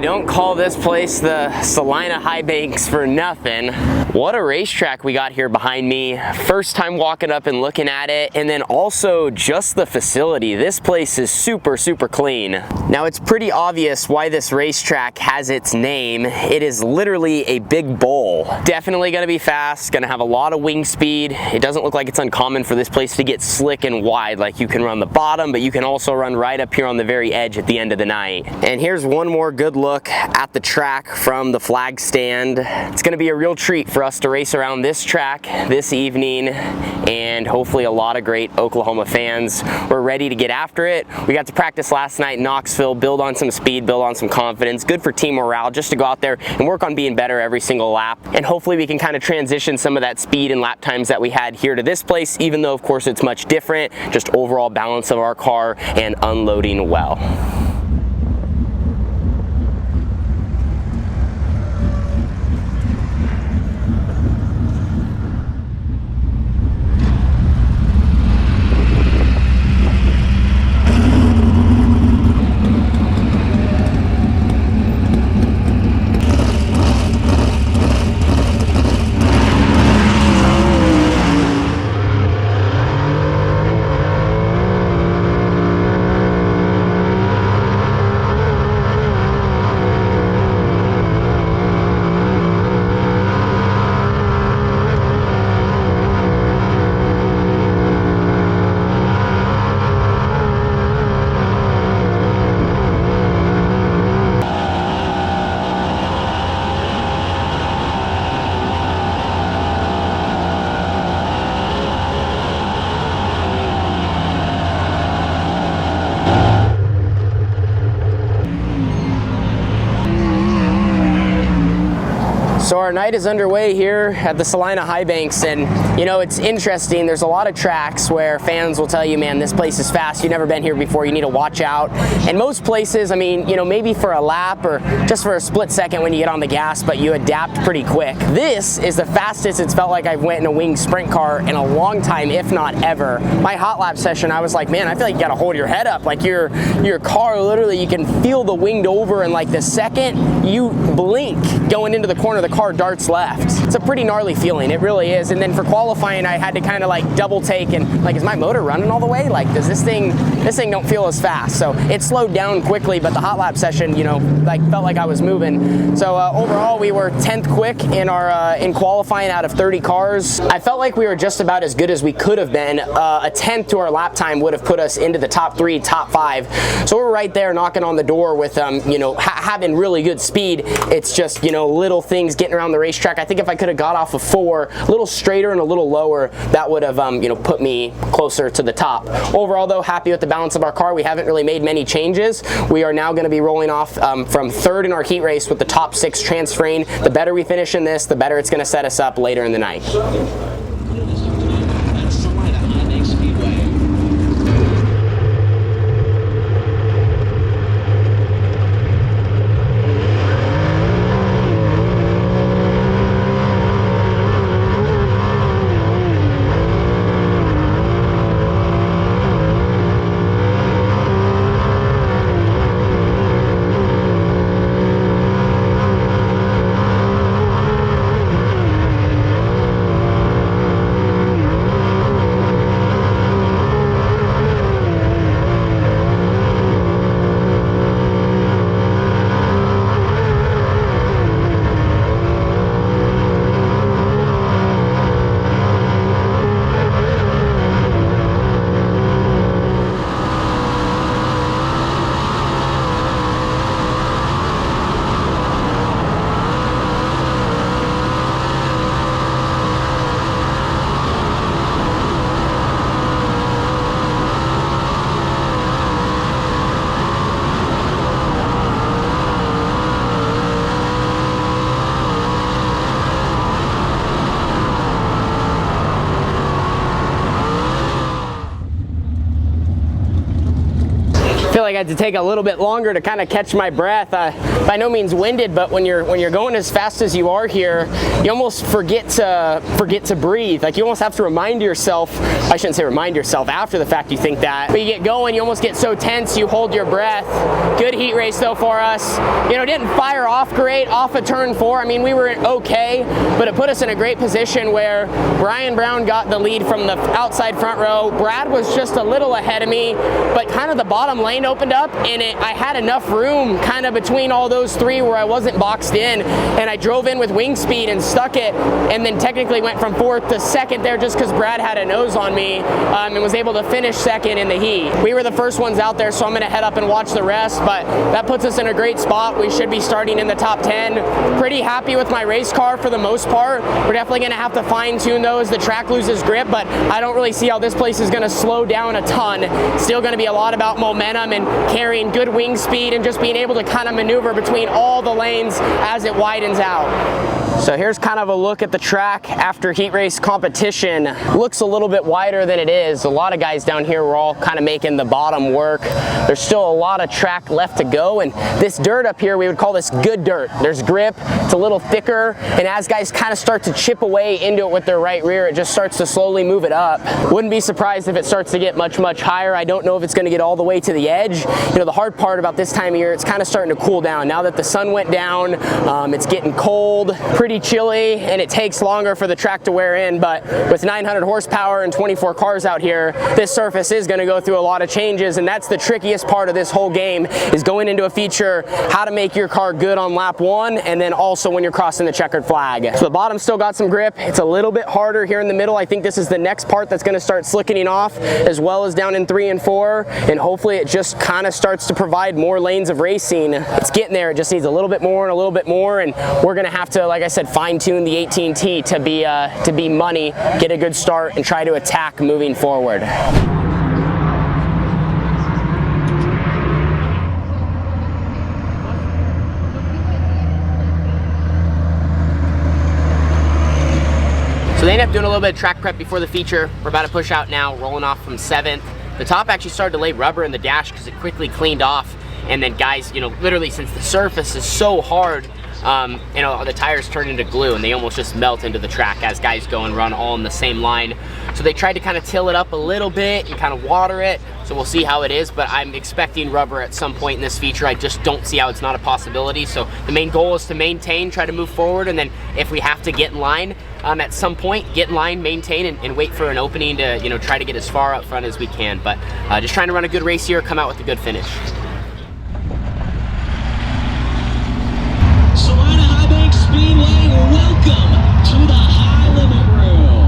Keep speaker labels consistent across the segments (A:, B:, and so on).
A: They don't call this place the Salina Highbanks for nothing. What a racetrack we got here behind me. First time walking up and looking at it, and then also just the facility. This place is super, super clean. Now it's pretty obvious why this racetrack has its name. It is literally a big bowl. Definitely gonna be fast, gonna have a lot of wing speed. It doesn't look like it's uncommon for this place to get slick and wide. Like you can run the bottom, but you can also run right up here on the very edge at the end of the night. And here's one more good look at the track from the flag stand. It's gonna be a real treat for us to race around this track this evening, and hopefully a lot of great Oklahoma fans. We're ready to get after it. We got to practice last night in Knoxville, build on some speed, build on some confidence. Good for team morale just to go out there and work on being better every single lap. And hopefully we can kind of transition some of that speed and lap times that we had here to this place, even though of course it's much different, just overall balance of our car and unloading well. So our night is underway here at the Salina Highbanks, and you know, it's interesting. There's a lot of tracks where fans will tell you, man, this place is fast. You've never been here before. You need to watch out. And most places, I mean, you know, maybe for a lap or just for a split second when you get on the gas, but you adapt pretty quick. This is the fastest it's felt like I've went in a winged sprint car in a long time, if not ever. My hot lap session, I was like, man, I feel like you got to hold your head up. Like your car, literally, you can feel the winged over, and like the second you blink going into the corner, the car darts left. It's a pretty gnarly feeling, it really is. And then for qualifying, I had to kind of like double take and like, is my motor running all the way? Like, does this thing don't feel as fast? So it slowed down quickly, but the hot lap session, you know, like felt like I was moving. So overall, we were 10th quick in our in qualifying out of 30 cars. I felt like we were just about as good as we could have been. A 10th to our lap time would have put us into the top 3, top 5. So we're right there knocking on the door with you know, having really good speed. It's just, you know, little things getting around the racetrack. I think if I could have got off of 4, a little straighter and a little lower, that would have you know, put me closer to the top. Overall though, happy with the balance of our car. We haven't really made many changes. We are now going to be rolling off from 3rd in our heat race with the top 6 transferring. The better we finish in this, the better it's going to set us up later in the night.
B: Salina Highbanks Speedway.
A: feel like I had to take a little bit longer to kind of catch my breath. By no means winded, but when you're going as fast as you are here, you almost forget to breathe. Like you almost have to remind yourself, I shouldn't say remind yourself, after the fact you think that, but you get going, you almost get so tense, you hold your breath. Good heat race though for us. You know, didn't fire off great off of turn 4. I mean, we were okay, but it put us in a great position where Brian Brown got the lead from the outside front row. Brad was just a little ahead of me, but kind of the bottom lane opened up, and I had enough room kind of between all those three where I wasn't boxed in, and I drove in with wing speed and stuck it, and then technically went from 4th to 2nd there just because Brad had a nose on me, and was able to finish 2nd in the heat. We were the first ones out there, so I'm going to head up and watch the rest, but that puts us in a great spot. We should be starting in the top 10. Pretty happy with my race car for the most part. We're definitely going to have to fine tune those. The track loses grip, but I don't really see how this place is going to slow down a ton. Still going to be a lot about momentum and carrying good wing speed and just being able to kind of maneuver between all the lanes as it widens out. So here's kind of a look at the track after heat race competition. Looks a little bit wider than it is. A lot of guys down here were all kind of making the bottom work. There's still a lot of track left to go, and this dirt up here, we would call this good dirt. There's grip, it's a little thicker, and as guys kind of start to chip away into it with their right rear, it just starts to slowly move it up. Wouldn't be surprised if it starts to get much higher. I don't know if it's going to get all the way to the edge. You know, the hard part about this time of year, it's kind of starting to cool down. Now that the sun went down, it's getting cold, pretty chilly, and it takes longer for the track to wear in, but with 900 horsepower and 24 cars out here, this surface is going to go through a lot of changes, and that's the trickiest part of this whole game, is going into a feature how to make your car good on lap 1, and then also when you're crossing the checkered flag. So the bottom still got some grip. It's a little bit harder here in the middle. I think this is the next part that's going to start slickening off, as well as down in 3 and 4, and hopefully it just kind of starts to provide more lanes of racing. It's getting there. It just needs a little bit more and a little bit more, and we're going to have to, like I said, fine-tune the 18T to be money, get a good start, and try to attack moving forward. So they ended up doing a little bit of track prep before the feature. We're about to push out now, rolling off from 7th. The top actually started to lay rubber in the dash because it quickly cleaned off. And then guys, you know, literally since the surface is so hard, you know, the tires turn into glue and they almost just melt into the track as guys go and run all in the same line. So they tried to kind of till it up a little bit and kind of water it. So we'll see how it is, but I'm expecting rubber at some point in this feature. I just don't see how it's not a possibility. So the main goal is to maintain, try to move forward, and then if we have to get in line at some point, get in line, maintain, and wait for an opening to, you know, try to get as far up front as we can. But just trying to run a good race here, come out with a good finish.
B: Salina Highbanks Speedway, welcome to the High Limit Room.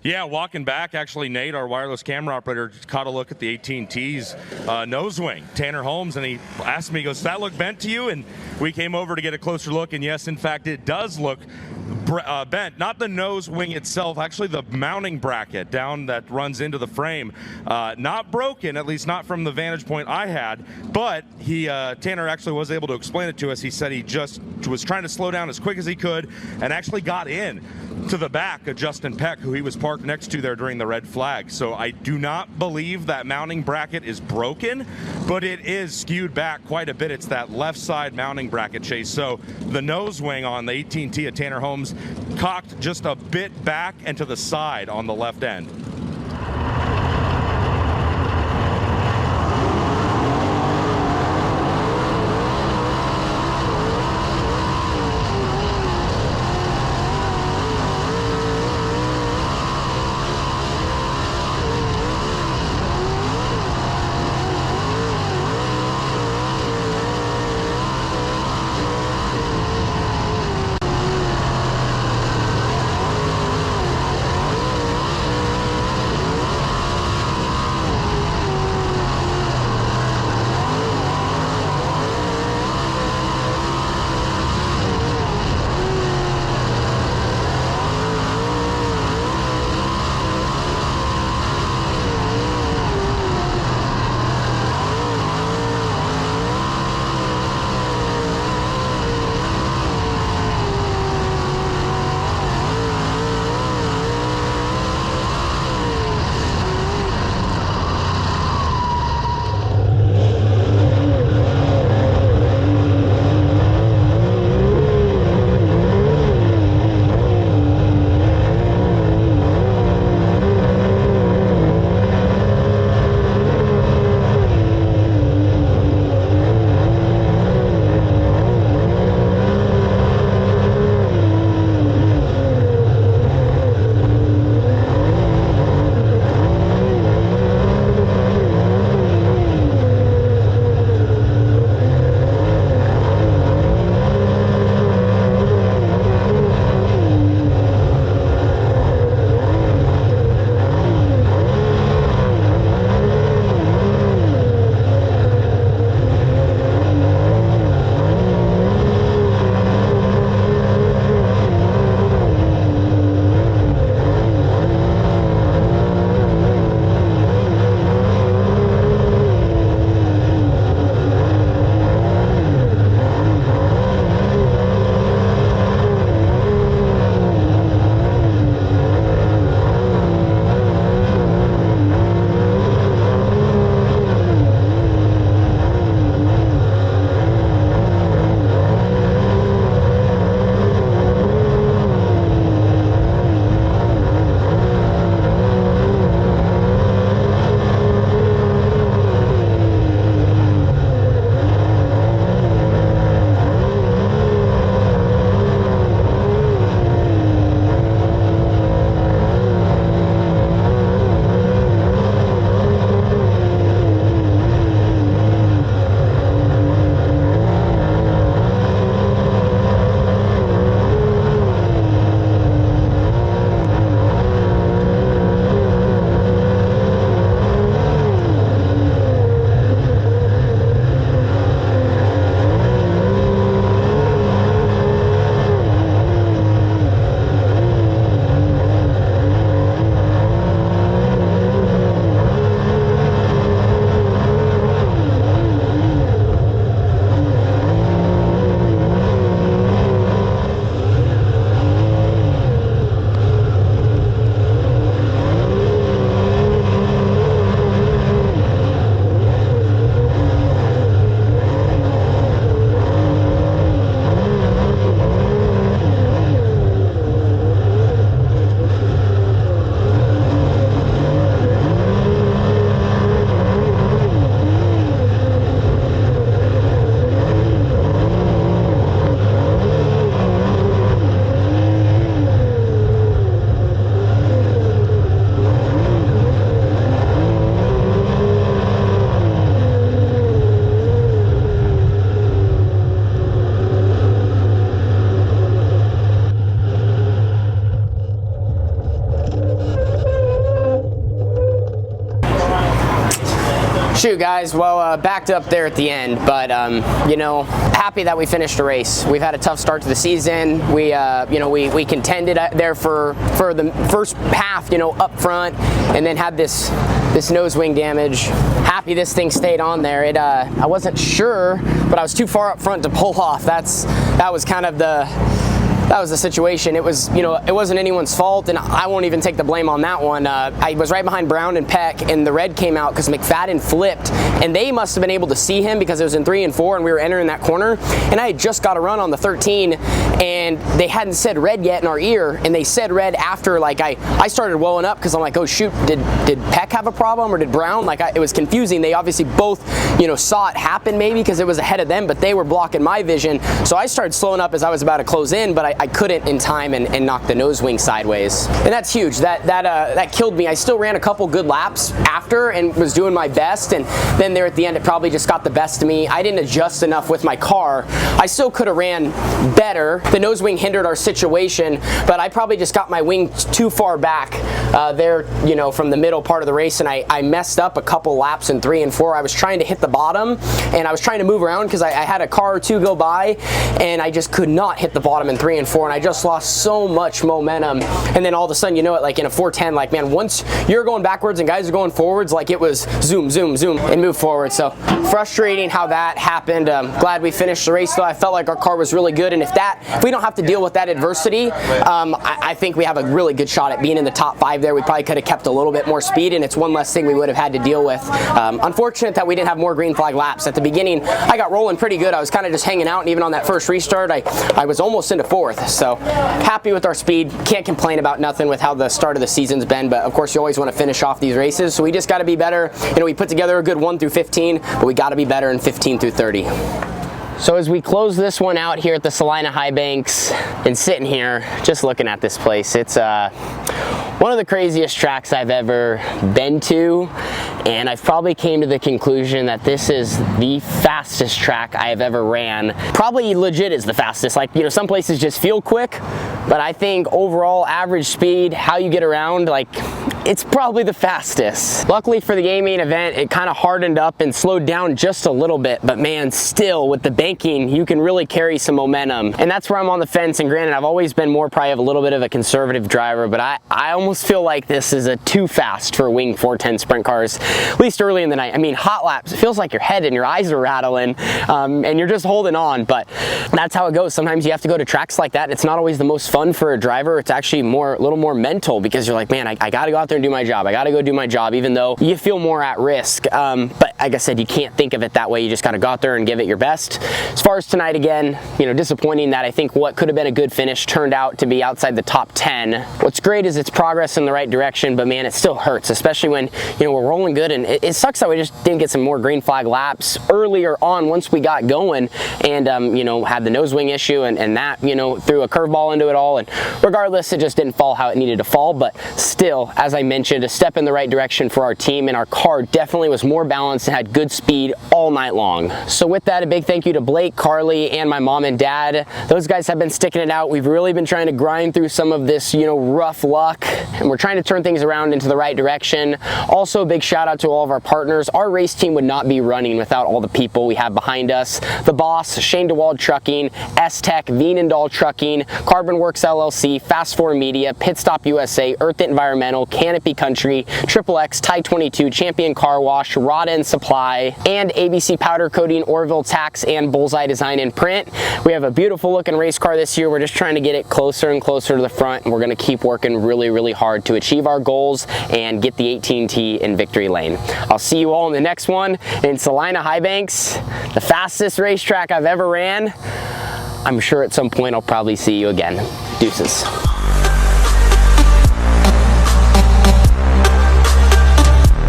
C: Yeah, walking back, actually, Nate, our wireless camera operator, caught a look at the 18T's nose wing, Tanner Holmes, and he asked me, he goes, does that look bent to you? And we came over to get a closer look, and yes, in fact, it does look bent. Not the nose wing itself, actually the mounting bracket down that runs into the frame. Not broken, at least not from the vantage point I had, but Tanner actually was able to explain it to us. He said he just was trying to slow down as quick as he could and actually got in to the back of Justin Peck, who he was parked next to there during the red flag. So I do not believe that mounting bracket is broken, but it is skewed back quite a bit. It's that left side mounting bracket, Chase. So the nose wing on the 18T of Tanner Holmes cocked just a bit back and to the side on the left end.
A: Shoot, guys, well, backed up there at the end, but, you know, happy that we finished the race. We've had a tough start to the season. We, you know, we contended there for the first half, you know, up front, and then had this nose wing damage. Happy this thing stayed on there. I wasn't sure, but I was too far up front to pull off. That was kind of that was the situation. It was, you know, it wasn't anyone's fault, and I won't even take the blame on that one. I was right behind Brown and Peck, and the red came out because McFadden flipped, and they must have been able to see him because it was in 3 and 4, and we were entering that corner, and I had just got a run on the 13, and they hadn't said red yet in our ear, and they said red after, like, I started welling up because I'm like, oh shoot, did Peck have a problem, or did Brown? Like, it was confusing. They obviously both, you know, saw it happen maybe because it was ahead of them, but they were blocking my vision, so I started slowing up as I was about to close in, but I couldn't in time and knock the nose wing sideways. And that's huge. That killed me. I still ran a couple good laps after and was doing my best, and then there at the end it probably just got the best of me. I didn't adjust enough with my car. I still could have ran better. The nose wing hindered our situation, but I probably just got my wing too far back there, you know, from the middle part of the race, and I messed up a couple laps in 3 and 4. I was trying to hit the bottom, and I was trying to move around because I had a car or two go by, and I just could not hit the bottom in 3 and 4, and I just lost so much momentum. And then all of a sudden, you know it, like in a 410, like, man, once you're going backwards and guys are going forwards, like it was zoom, zoom, zoom, and move forward. So frustrating how that happened. Glad we finished the race though. I felt like our car was really good, and if we don't have to deal with that adversity, I think we have a really good shot at being in the top 5 there. We probably could have kept a little bit more speed, and it's one less thing we would have had to deal with. Unfortunate that we didn't have more green flag laps. At the beginning, I got rolling pretty good. I was kind of just hanging out, and even on that first restart, I was almost into 4th. So happy with our speed. Can't complain about nothing with how the start of the season's been, but of course you always want to finish off these races, so we just got to be better. You know, we put together a good 1 through 15, but we got to be better in 15 through 30. So as we close this one out here at the Salina Highbanks and sitting here just looking at this place, it's one of the craziest tracks I've ever been to, and I've probably came to the conclusion that this is the fastest track I have ever ran. Probably legit is the fastest. Like, you know, some places just feel quick, but I think overall average speed, how you get around, like, it's probably the fastest. Luckily for the gaming event, it kind of hardened up and slowed down just a little bit, but man, still with the banking, you can really carry some momentum. And that's where I'm on the fence, and granted, I've always been more probably of a little bit of a conservative driver, but I almost feel like this is a too fast for wing 410 sprint cars, at least early in the night. I mean, hot laps, it feels like your head and your eyes are rattling, and you're just holding on, but that's how it goes. Sometimes you have to go to tracks like that, and it's not always the most fun for a driver. It's actually a little more mental, because you're like, man, I gotta go out there and do my job. I gotta go do my job, even though you feel more at risk. But like I said, you can't think of it that way. You just gotta go out there and give it your best. As far as tonight, again, you know, disappointing that I think what could have been a good finish turned out to be outside the top 10. What's great is it's progress in the right direction, but man, it still hurts, especially when, you know, we're rolling good, and it sucks that we just didn't get some more green flag laps earlier on once we got going, and you know, had the nose wing issue, and that, you know, threw a curveball into it all, and regardless, it just didn't fall how it needed to fall. But still, as I mentioned, a step in the right direction for our team, and our car definitely was more balanced and had good speed all night long. So with that, a big thank you to Blake, Carly, and my mom and dad. Those guys have been sticking it out. We've really been trying to grind through some of this, you know, rough luck, and we're trying to turn things around into the right direction. Also, a big shout out to all of our partners. Our race team would not be running without all the people we have behind us. The Boss, Shane DeWald Trucking, S-Tech, Veenendahl Trucking, Carbon Works LLC, Fast 4 Media, Pit Stop USA, Earth Environmental, Canopy Country, Triple X, Tide 22, Champion Car Wash, Rod End Supply, and ABC Powder Coating, Orville Tax, and Bullseye Design and Print. We have a beautiful looking race car this year. We're just trying to get it closer and closer to the front, and we're going to keep working really, really hard to achieve our goals and get the 18T in victory lane. I'll see you all in the next one in Salina Highbanks, the fastest racetrack I've ever ran. I'm sure at some point I'll probably see you again. Deuces.